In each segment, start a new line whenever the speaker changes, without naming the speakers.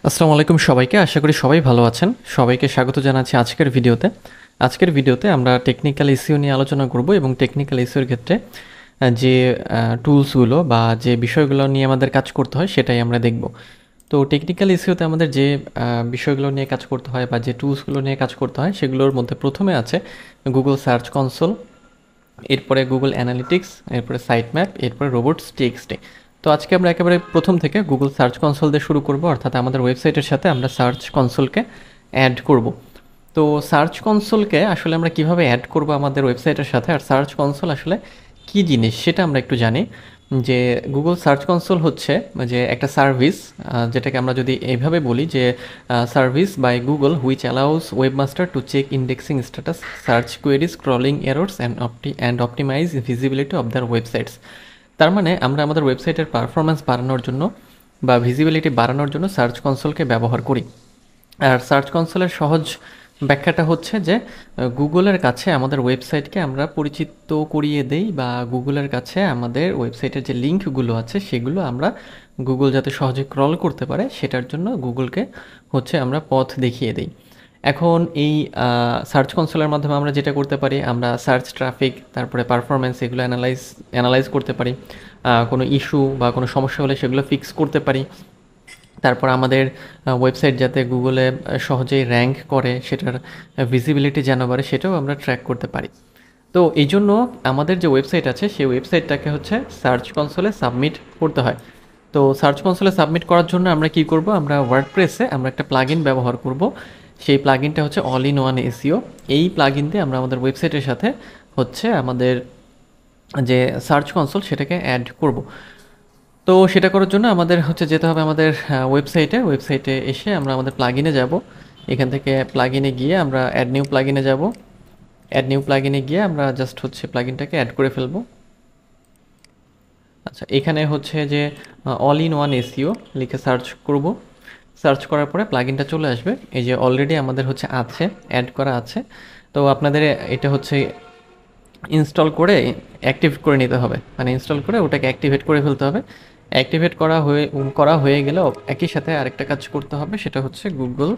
আসসালামু আলাইকুম সবাইকে। আশা করি সবাই ভালো আছেন। সবাইকে স্বাগত জানাচ্ছি আজকের ভিডিওতে। আজকের ভিডিওতে আমরা টেকনিক্যাল এসইও নিয়ে আলোচনা করব এবং টেকনিক্যাল এসইওর ক্ষেত্রে যে টুলসগুলো বা যে বিষয়গুলো নিয়ে আমাদের কাজ করতে হয় সেটাই আমরা দেখব। তো টেকনিক্যাল এসইওতে আমাদের যে বিষয়গুলো নিয়ে কাজ করতে হয় বা যে টুলসগুলো নিয়ে কাজ করতে হয় সেগুলোর মধ্যে প্রথমে আছে গুগল সার্চ কনসোল, এরপরে গুগল অ্যানালিটিক্স, এরপরে সাইট ম্যাপ, এরপরে রোবটস টিএক্সটি। তো আজকে আমরা একেবারে প্রথম থেকে গুগল সার্চ কনসোল দিয়ে শুরু করব, অর্থাৎ আমাদের ওয়েবসাইটের সাথে আমরা সার্চ কনসোলকে অ্যাড করব। তো সার্চ কনসোলকে আসলে আমরা কিভাবে অ্যাড করব আমাদের ওয়েবসাইটের সাথে, আর সার্চ কনসোল আসলে কী জিনিস সেটা আমরা একটু জানি। যে গুগল সার্চ কনসোল হচ্ছে যে একটা সার্ভিস, যেটাকে আমরা যদি এইভাবে বলি যে service by Google which allows webmaster to check indexing status, search query, scrolling errors and optimise visibility of their websites. তার মানে আমরা আমাদের ওয়েবসাইটের পারফরমেন্স বাড়ানোর জন্য বা ভিজিবিলিটি বাড়ানোর জন্য সার্চ কনসোলকে ব্যবহার করি। আর সার্চ কনসোলের সহজ ব্যাখ্যাটা হচ্ছে যে গুগলের কাছে আমাদের ওয়েবসাইটকে আমরা পরিচিত করিয়ে দেই, বা গুগলের কাছে আমাদের ওয়েবসাইটের যে লিঙ্কগুলো আছে সেগুলো আমরা গুগল যাতে সহজে ক্রল করতে পারে সেটার জন্য গুগলকে হচ্ছে আমরা পথ দেখিয়ে দিই। এখন এই সার্চ কনসোলের মাধ্যমে আমরা যেটা করতে পারি, আমরা সার্চ ট্রাফিক, তারপরে পারফরমেন্স, এগুলো অ্যানালাইজ করতে পারি। কোনো ইস্যু বা কোনো সমস্যা হলে সেগুলো ফিক্স করতে পারি। তারপর আমাদের ওয়েবসাইট যাতে গুগলে সহজেই র্যাঙ্ক করে, সেটার ভিজিবিলিটি যেন বাড়ে, সেটাও আমরা ট্র্যাক করতে পারি। তো এই জন্য আমাদের যে ওয়েবসাইট আছে সেই ওয়েবসাইটটাকে হচ্ছে সার্চ কনসোলে সাবমিট করতে হয়। তো সার্চ কনসোলে সাবমিট করার জন্য আমরা কি করব, আমরা ওয়ার্ডপ্রেসে আমরা একটা প্লাগইন ব্যবহার করব। সেই প্লাগইনটা হচ্ছে অল ইন ওয়ান এসইও। এই প্লাগইন দিয়ে আমরা আমাদের ওয়েবসাইটের সাথে হচ্ছে আমাদের যে সার্চ কনসোল সেটাকে অ্যাড করব। তো সেটা করার জন্য আমাদের হচ্ছে যেতে হবে আমাদের ওয়েবসাইটে এসে আমরা আমাদের প্লাগইনে যাব। এখান থেকে প্লাগইনে গিয়ে আমরা অ্যাড নিউ প্লাগইনে যাব। অ্যাড নিউ প্লাগইনে গিয়ে আমরা জাস্ট হচ্ছে প্লাগইনটাকে অ্যাড করে ফেলবো। আচ্ছা, এখানে হচ্ছে যে অল ইন ওয়ান এসইও লিখে সার্চ করব। সার্চ করার পরে প্লাগইনটা চলে আসবে। এই যে অলরেডি আমাদের হচ্ছে আছে, অ্যাড করা আছে। তো আপনাদের এটা হচ্ছে ইনস্টল করে অ্যাক্টিভ করে নিতে হবে, মানে ইনস্টল করে ওটাকে অ্যাক্টিভেট করে ফেলতে হবে। অ্যাক্টিভেট করা হয়ে গেলেও একই সাথে আরেকটা কাজ করতে হবে, সেটা হচ্ছে গুগল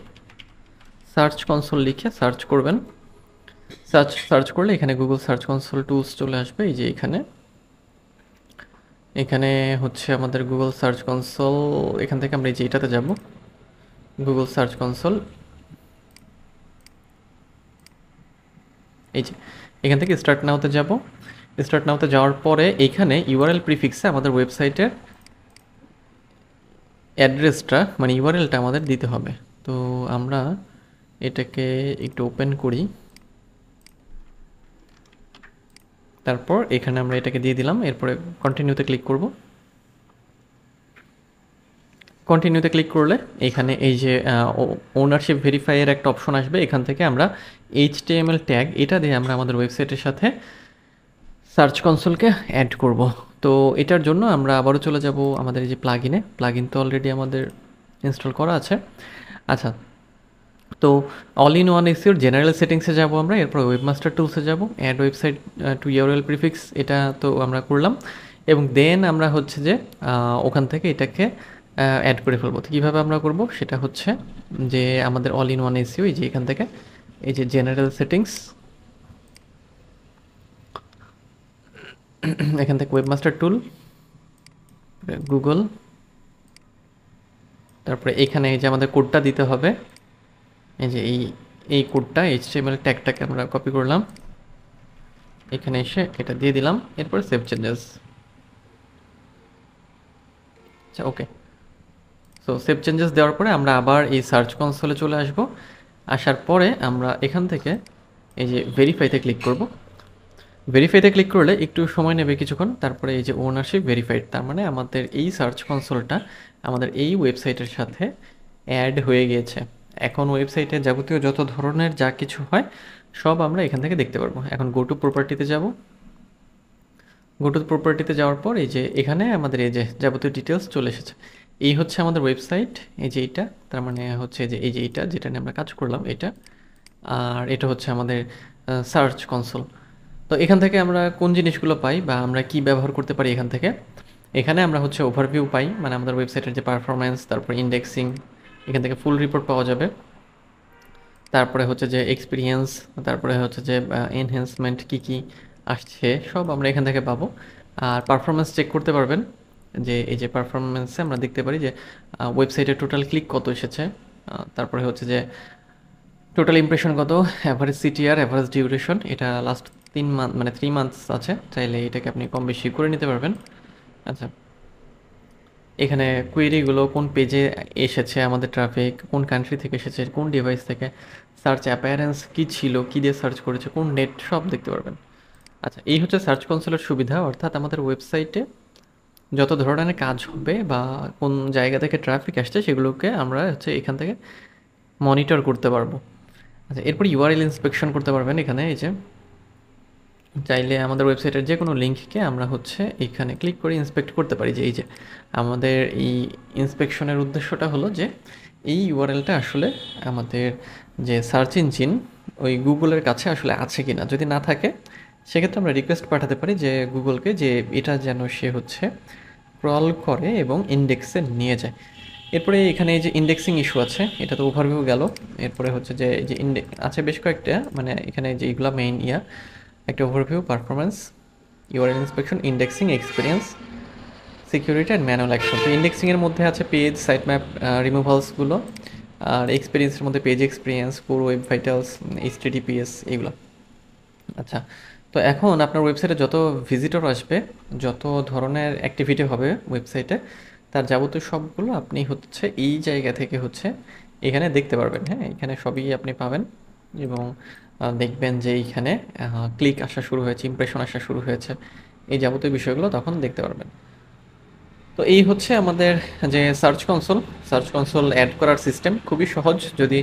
সার্চ কনসোল লিখে সার্চ করবেন। সার্চ করলে এখানে গুগল সার্চ কনসোল টুলস চলে আসবে। এই যে এখানে হচ্ছে আমাদের গুগল সার্চ কনসোল। এখান থেকে আমরা এই যে এটাতে যাব, গুগল সার্চ কনসোল। এই যে এখান থেকে স্টার্ট নাওতে যাব। স্টার্ট নাওতে যাওয়ার পরে এইখানে ইউআরএল প্রিফিক্সে আমাদের ওয়েবসাইটের অ্যাড্রেসটা, মানে ইউআরএলটা আমাদের দিতে হবে। তো আমরা এটাকে একটু ওপেন করি। তারপর এখানে আমরা এটাকে দিয়ে দিলাম। এরপরে কন্টিনিউতে ক্লিক করব। কন্টিনিউতে ক্লিক করলে এখানে এই যে ওনারশিপ ভেরিফাইয়ের একটা অপশন আসবে। এখান থেকে আমরা HTML ট্যাগ এটা দিয়ে আমরা আমাদের ওয়েবসাইটের সাথে সার্চ কনসোলকে অ্যাড করব। তো এটার জন্য আমরা আবারও চলে যাব আমাদের এই যে প্লাগইন তো অলরেডি আমাদের ইনস্টল করা আছে। আচ্ছা, তো অল ইন ওয়ান এসইওর জেনারেল সেটিংসে যাব আমরা। এরপর ওয়েবমাস্টার টুলসে যাব, add website to URL prefix এটা তো আমরা করলাম। এবং দেন আমরা হচ্ছে যে ওখান থেকে এটাকে অ্যাড করে ফেলবো। তো কীভাবে আমরা করব সেটা হচ্ছে যে আমাদের অল ইন ওয়ান এসইও, এই যে এখান থেকে এই যে জেনারেল সেটিংস, এখান থেকে ওয়েবমাস্টার টুল, গুগল, তারপরে এখানে এই যে আমাদের কোডটা দিতে হবে। এই যে এই কোডটা HTML ট্যাগটাকে আমরা কপি করলাম, এখানে এসে এটা দিয়ে দিলাম। এরপর সেভ চেঞ্জেস। আচ্ছা, ওকে। সো সেভ চেঞ্জেস দেওয়ার পরে আমরা আবার এই সার্চ কনসোলে চলে আসব। আসার পরে আমরা এখান থেকে এই যে ভেরিফাইতে ক্লিক করব। ভেরিফাইতে ক্লিক করলে একটু সময় নেবে কিছুক্ষণ। তারপরে এই যে ওনারশিপ ভেরিফাইড, তার মানে আমাদের এই সার্চ কনসোলটা আমাদের এই ওয়েবসাইটের সাথে অ্যাড হয়ে গিয়েছে। এখন ওয়েবসাইটে যাবতীয় যত ধরনের যা কিছু হয় সব আমরা এখান থেকে দেখতে পারবো। এখন গো টু প্রপার্টিতে যাব। গো টু প্রপার্টিতে যাওয়ার পর এই যে এখানে আমাদের এই যে যাবতীয় ডিটেলস চলে এসেছে। এই হচ্ছে আমাদের ওয়েবসাইট, এই যে এইটা, তার মানে হচ্ছে যে এই যে এইটা যেটা নিয়ে আমরা কাজ করলাম এটা। আর এটা হচ্ছে আমাদের সার্চ কনসোল। তো এখান থেকে আমরা কোন জিনিসগুলো পাই বা আমরা কি ব্যবহার করতে পারি এখানে আমরা হচ্ছে ওভারভিউ পাই, মানে আমাদের ওয়েবসাইটের যে পারফরমেন্স, তারপর ইন্ডেক্সিং, এখান থেকে ফুল রিপোর্ট পাওয়া যাবে। তারপরে হচ্ছে যে এক্সপিরিয়েন্স, তারপরে হচ্ছে যে এনহ্যান্সমেন্ট কী কী আসছে সব আমরা এখান থেকে পাবো। আর পারফরমেন্স চেক করতে পারবেন, যে এই যে পারফরমেন্সে আমরা দেখতে পারি যে ওয়েবসাইটে টোটাল ক্লিক কত এসেছে, তারপরে হচ্ছে যে টোটাল ইমপ্রেশন কত, অ্যাভারেজ সিটিআর, অ্যাভারেজ ডিউরেশন, এটা লাস্ট 3 মান্থ মানে 3 মান্থস আছে, চাইলে এটাকে আপনি কম বেশি করে নিতে পারবেন। আচ্ছা, এখানে কুয়েরিগুলো কোন পেজে এসেছে, আমাদের ট্রাফিক কোন কান্ট্রি থেকে এসেছে, কোন ডিভাইস থেকে, সার্চ অ্যাপিয়ারেন্স কী ছিল, কী দিয়ে সার্চ করেছে, কোন নেট, সব দেখতে পারবেন। আচ্ছা, এই হচ্ছে সার্চ কনসোলের সুবিধা, অর্থাৎ আমাদের ওয়েবসাইটে যত ধরনের কাজ হবে বা কোন জায়গা থেকে ট্রাফিক আসছে সেগুলোকে আমরা হচ্ছে এখান থেকে মনিটর করতে পারবো। আচ্ছা, এরপর ইউআরএল ইন্সপেকশন করতে পারবেন। এখানে এই যে চাইলে আমাদের ওয়েবসাইটের যে কোনো লিঙ্ককে আমরা হচ্ছে এখানে ক্লিক করে ইন্সপেক্ট করতে পারি, যে এই যে আমাদের এই ইন্সপেকশনের উদ্দেশ্যটা হলো যে এই ইউআরএলটা আসলে আমাদের যে সার্চ ইঞ্জিন ওই গুগলের কাছে আসলে আছে কি না। যদি না থাকে সেক্ষেত্রে আমরা রিকোয়েস্ট পাঠাতে পারি যে গুগলকে, যে এটা যেন সে হচ্ছে ক্রল করে এবং ইন্ডেক্সে নিয়ে যায়। এরপরে এখানে এই যে ইন্ডেক্সিং ইস্যু আছে, এটা তো ওভারভিউ গেল। এরপরে হচ্ছে যে এই যে আছে বেশ কয়েকটা, মানে এখানে যে এইগুলা মেইন একটা overview, performance, URL inspection, indexing, experience, security and manual action. তো ইন্ডেক্সিংয়ের মধ্যে আছে পেজ, সাইট ম্যাপ, রিমুভালসগুলো। আর এক্সপিরিয়েন্সের মধ্যে page experience, core web vitals, HTTPS, এইগুলো। আচ্ছা, তো এখন আপনার ওয়েবসাইটে যত ভিজিটর আসবে, যত ধরনের অ্যাক্টিভিটি হবে ওয়েবসাইটে, তার যাবতীয় সবগুলো আপনি হচ্ছে এই জায়গা থেকে হচ্ছে এখানে দেখতে পারবেন। হ্যাঁ, এখানে সবই আপনি পাবেন এবং দেখবেন যে এইখানে ক্লিক আসা শুরু হয়েছে, ইমপ্রেশন আসা শুরু হয়েছে, এই যাবতীয় বিষয়গুলো তখন দেখতে পারবেন। তো এই হচ্ছে আমাদের যে সার্চ কনসোল অ্যাড করার সিস্টেম। খুবই সহজ, যদি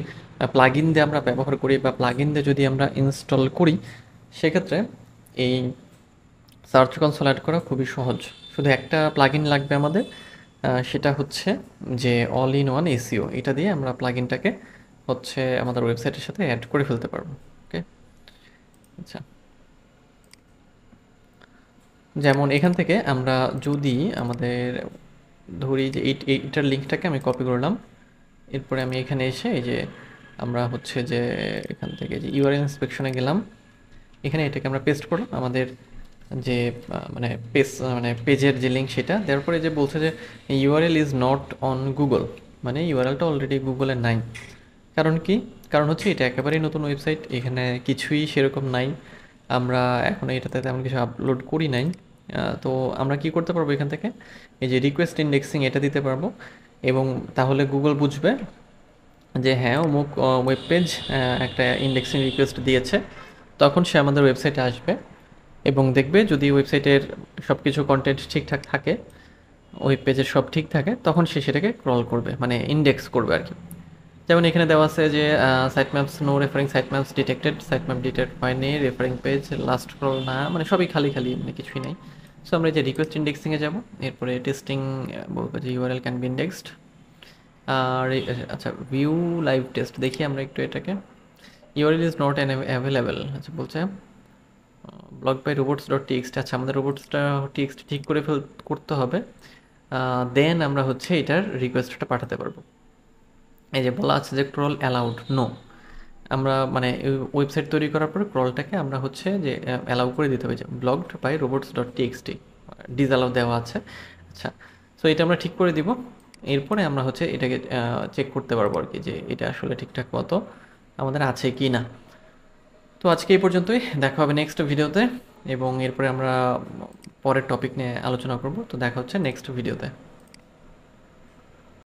প্লাগইন দিয়ে আমরা ব্যবহার করি বা প্লাগইন দিয়ে যদি আমরা ইনস্টল করি, সেক্ষেত্রে এই সার্চ কনসোল অ্যাড করা খুবই সহজ। শুধু একটা প্লাগইন লাগবে আমাদের, সেটা হচ্ছে যে অল ইন ওয়ান এসইও। এটা দিয়ে আমরা প্লাগইনটাকে হচ্ছে আমাদের ওয়েবসাইটের সাথে অ্যাড করে ফেলতে পারবো। ওকে, আচ্ছা, যেমন এখান থেকে আমরা যদি আমাদের ধরি যে এইটার লিঙ্কটাকে আমি কপি করলাম, এরপরে আমি এখানে এসে এই যে আমরা হচ্ছে যে এখান থেকে যে ইউআরএল ইন্সপেকশনে গেলাম, এখানে এটাকে আমরা পেস্ট করলাম আমাদের যে মানে পেজের যে লিঙ্ক, সেটা দেওয়ার পরে যে বলছে যে URL is not on Google, মানে ইউআরএলটা অলরেডি গুগলে নাই। কারণ কি? কারণ হচ্ছে এটা একেবারেই নতুন ওয়েবসাইট, এখানে কিছুই সেরকম নাই, আমরা এখন এটাতে তেমন কিছু আপলোড করি নাই। তো আমরা কি করতে পারবো, এখান থেকে এই যে রিকোয়েস্ট ইন্ডেক্সিং এটা দিতে পারবো, এবং তাহলে গুগল বুঝবে যে হ্যাঁ অমুক ওয়েব পেজ একটা ইন্ডেক্সিং রিকোয়েস্ট দিয়েছে, তখন সে আমাদের ওয়েবসাইটে আসবে এবং দেখবে যদি ওয়েবসাইটের সব কিছু কন্টেন্ট ঠিকঠাক থাকে, ওয়েব পেজের সব ঠিক থাকে, তখন সে সেটাকে ক্রল করবে, মানে ইন্ডেক্স করবে আর কি। যেমন এখানে দেওয়া আছে যে site maps, no referring site maps detected, site map detect হয়নি, রেফারিং পেজ, লাস্ট ক্রল না, মানে সবই খালি খালি, মানে কিছুই নাই। সো আমরা এই যে রিকোয়েস্ট ইন্ডেক্সিংয়ে যাব, এরপরে টেস্টিং বলবো যে ইউআরএল ক্যান বি ইন্ডেক্সড। আর আচ্ছা, ভিউ লাইভ টেস্ট দেখি আমরা একটু এটাকে। ইউআরএল ইজ নট অ্যাভেলেবেল, আচ্ছা বলছে block by robots dot TXT. আচ্ছা, আমাদের রোবটসটা টিএক্সটি ঠিক করে করতে হবে, দেন আমরা হচ্ছে এটার রিকোয়েস্টটা পাঠাতে পারবো। এই যে বলা আছে যে ক্রল অ্যালাউড, নো, আমরা মানে ওয়েবসাইট তৈরি করার পরে ক্রলটাকে আমরা হচ্ছে যে অ্যালাউ করে দিতে হবে, যে blocked by robots dot TXT disallow দেওয়া আছে। আচ্ছা, সো এটা আমরা ঠিক করে দিব, এরপরে আমরা হচ্ছে এটাকে চেক করতে পারবো আর কি, যে এটা আসলে ঠিকঠাক মতো আমাদের আছে কি না। তো আজকে এই পর্যন্তই, দেখা হবে নেক্সট ভিডিওতে, এবং এরপরে আমরা পরের টপিক নিয়ে আলোচনা করব। তো দেখা হচ্ছে নেক্সট ভিডিওতে।